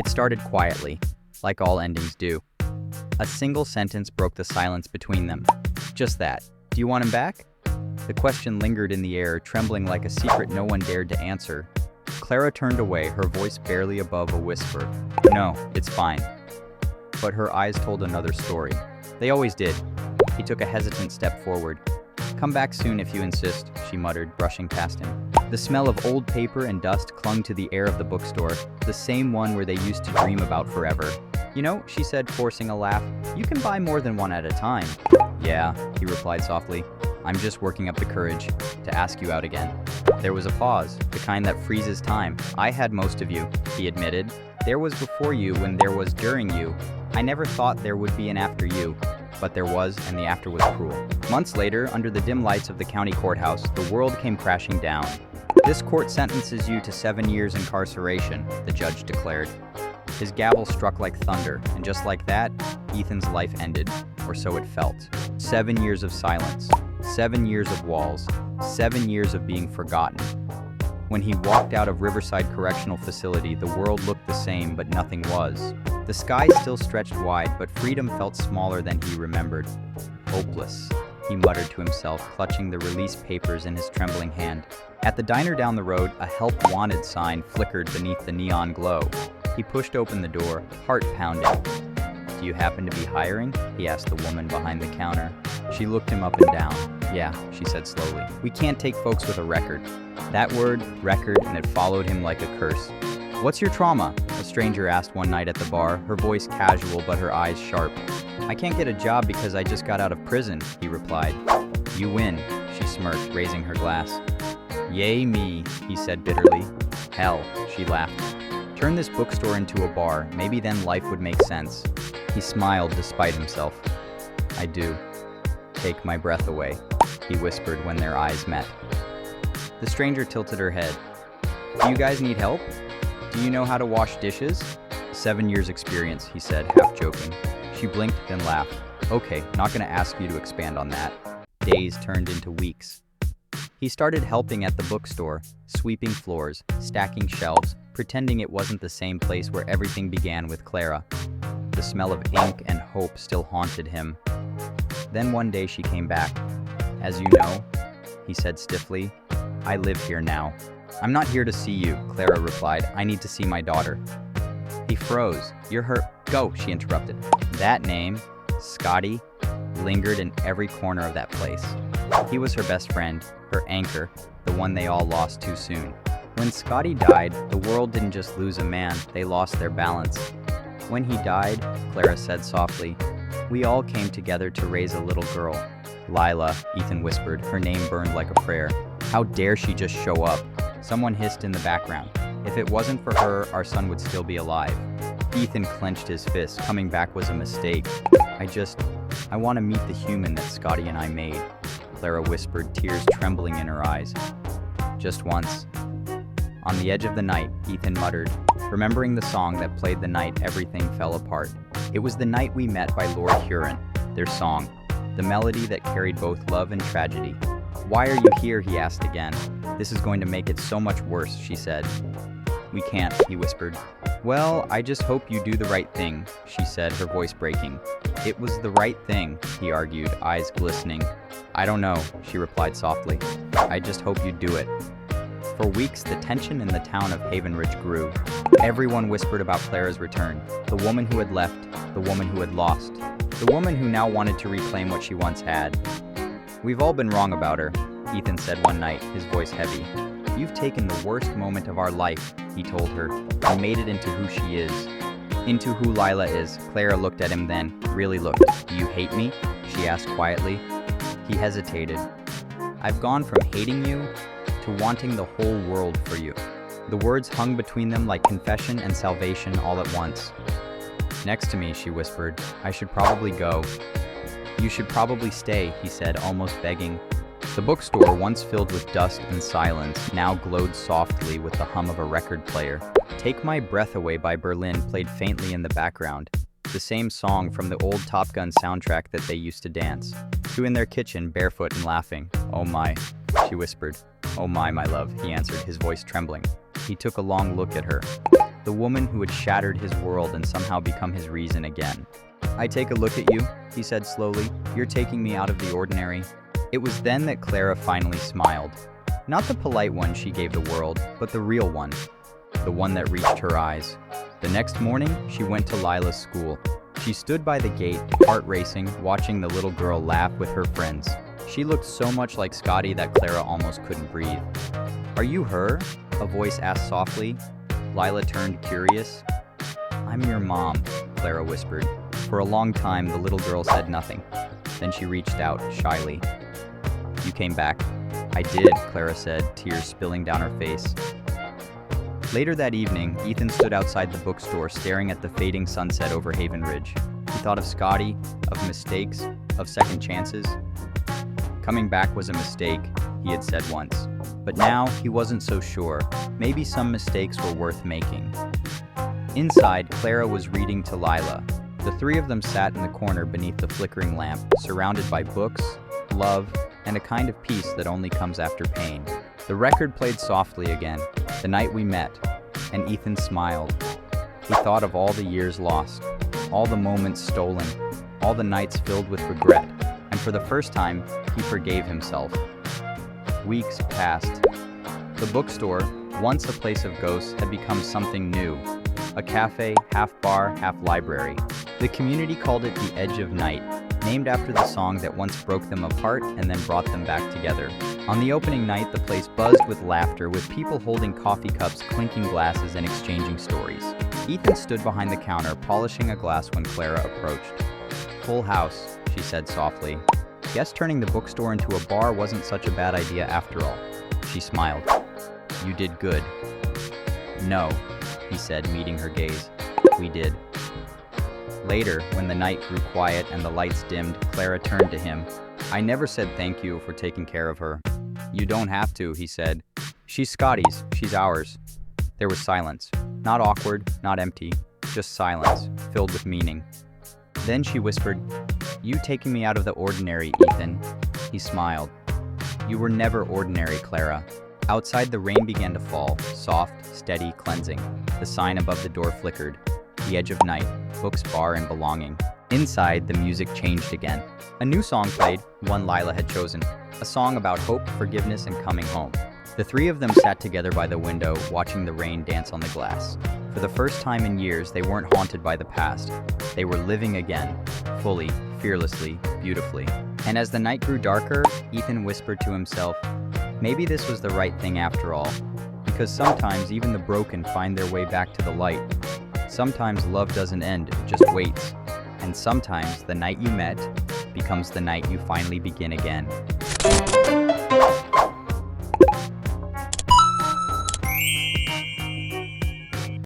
It started quietly, like all endings do. A single sentence broke the silence between them. Just that. Do you want him back? The question lingered in the air, trembling like a secret no one dared to answer. Clara turned away, her voice barely above a whisper. No, it's fine. But her eyes told another story. They always did. He took a hesitant step forward. Come back soon if you insist, she muttered, brushing past him. The smell of old paper and dust clung to the air of the bookstore, the same one where they used to dream about forever. You know, she said, forcing a laugh, you can buy more than one at a time. Yeah, he replied softly. I'm just working up the courage to ask you out again. There was a pause, the kind that freezes time. I had most of you, he admitted. There was before you when there was during you. I never thought there would be an after you. But there was, and the after was cruel. Months later, under the dim lights of the county courthouse, the world came crashing down. This court sentences you to 7 years incarceration, the judge declared. His gavel struck like thunder, and just like that, Ethan's life ended, or so it felt. 7 years of silence, 7 years of walls, 7 years of being forgotten. When he walked out of Riverside Correctional Facility, the world looked the same, but nothing was. The sky still stretched wide, but freedom felt smaller than he remembered. Hopeless, he muttered to himself, clutching the release papers in his trembling hand. At the diner down the road, a help wanted sign flickered beneath the neon glow. He pushed open the door, heart pounding. Do you happen to be hiring? He asked the woman behind the counter. She looked him up and down. Yeah, she said slowly. We can't take folks with a record. That word, record, and it followed him like a curse. What's your trauma? A stranger asked one night at the bar, her voice casual but her eyes sharp. I can't get a job because I just got out of prison, he replied. You win, she smirked, raising her glass. Yay me, he said bitterly. Hell, she laughed. Turn this bookstore into a bar, maybe then life would make sense. He smiled despite himself. I do. Take my breath away, he whispered when their eyes met. The stranger tilted her head. Do you guys need help? Do you know how to wash dishes? 7 years experience, he said, half joking. She blinked, then laughed. Okay, not gonna ask you to expand on that. Days turned into weeks. He started helping at the bookstore, sweeping floors, stacking shelves, pretending it wasn't the same place where everything began with Clara. The smell of ink and hope still haunted him. Then one day she came back. As you know, he said stiffly, I live here now. I'm not here to see you, Clara replied. I need to see my daughter. He froze. You're her. Go, she interrupted. That name, Scotty, lingered in every corner of that place. He was her best friend, her anchor, the one they all lost too soon. When Scotty died, the world didn't just lose a man, they lost their balance. When he died, Clara said softly, we all came together to raise a little girl. Lila, Ethan whispered, her name burned like a prayer. How dare she just show up? Someone hissed in the background. If it wasn't for her, our son would still be alive. Ethan clenched his fist. Coming back was a mistake. I want to meet the human that Scotty and I made, Clara whispered, tears trembling in her eyes. Just once. On the edge of the night, Ethan muttered, remembering the song that played the night everything fell apart. It was the night we met by Lord Huron, their song, the melody that carried both love and tragedy. Why are you here? He asked again. This is going to make it so much worse, she said. We can't, he whispered. Well, I just hope you do the right thing, she said, her voice breaking. It was the right thing, he argued, eyes glistening. I don't know, she replied softly. I just hope you do it. For weeks, the tension in the town of Havenridge grew. Everyone whispered about Clara's return, the woman who had left, the woman who had lost, the woman who now wanted to reclaim what she once had. We've all been wrong about her, Ethan said one night, his voice heavy. You've taken the worst moment of our life, he told her, and made it into who she is. Into who Lila is. Clara looked at him then, really looked. Do you hate me? She asked quietly. He hesitated. I've gone from hating you to wanting the whole world for you. The words hung between them like confession and salvation all at once. Next to me, she whispered. I should probably go. You should probably stay, he said, almost begging. The bookstore, once filled with dust and silence, now glowed softly with the hum of a record player. Take My Breath Away by Berlin played faintly in the background, the same song from the old Top Gun soundtrack that they used to dance to in their kitchen, barefoot and laughing. Oh my, she whispered. Oh my love, he answered, his voice trembling. He took a long look at her. The the woman who had shattered his world and somehow become his reason again. "I take a look at you," he said slowly. "You're taking me out of the ordinary." It was then that Clara finally smiled. Not the polite one she gave the world, but the real one. The one that reached her eyes. The next morning, she went to Lila's school. She stood by the gate, heart racing, watching the little girl laugh with her friends. She looked so much like Scotty that Clara almost couldn't breathe. "Are you her?" a voice asked softly. Lila turned curious. "I'm your mom," Clara whispered. For a long time, the little girl said nothing. Then she reached out, shyly. "You came back." "I did," Clara said, tears spilling down her face. Later that evening, Ethan stood outside the bookstore staring at the fading sunset over Havenridge. He thought of Scotty, of mistakes, of second chances. Coming back was a mistake, he had said once. But now, he wasn't so sure. Maybe some mistakes were worth making. Inside, Clara was reading to Lila. The three of them sat in the corner beneath the flickering lamp, surrounded by books, love, and a kind of peace that only comes after pain. The record played softly again, "The Night We Met," and Ethan smiled. He thought of all the years lost, all the moments stolen, all the nights filled with regret, and for the first time, he forgave himself. Weeks passed. The bookstore, once a place of ghosts, had become something new. A cafe, half bar, half library. The community called it the Edge of Night, named after the song that once broke them apart and then brought them back together. On the opening night, the place buzzed with laughter, with people holding coffee cups, clinking glasses, and exchanging stories. Ethan stood behind the counter, polishing a glass when Clara approached. "Full house," she said softly. "Guess turning the bookstore into a bar wasn't such a bad idea after all." She smiled. "You did good." "No," he said, meeting her gaze. "We did." Later, when the night grew quiet and the lights dimmed, Clara turned to him. "I never said thank you for taking care of her." "You don't have to," he said. "She's Scotty's, she's ours." There was silence. Not awkward, not empty, just silence, filled with meaning. Then she whispered, "You taking me out of the ordinary, Ethan." He smiled. "You were never ordinary, Clara." Outside, the rain began to fall, soft, steady, cleansing. The sign above the door flickered. The Edge of Night, books, bar, and belonging. Inside, the music changed again. A new song played, one Lila had chosen. A song about hope, forgiveness, and coming home. The three of them sat together by the window, watching the rain dance on the glass. For the first time in years, they weren't haunted by the past. They were living again, fully, fearlessly, beautifully. And as the night grew darker, Ethan whispered to himself, maybe this was the right thing after all. Because sometimes even the broken find their way back to the light. Sometimes love doesn't end, it just waits. And sometimes the night you met becomes the night you finally begin again.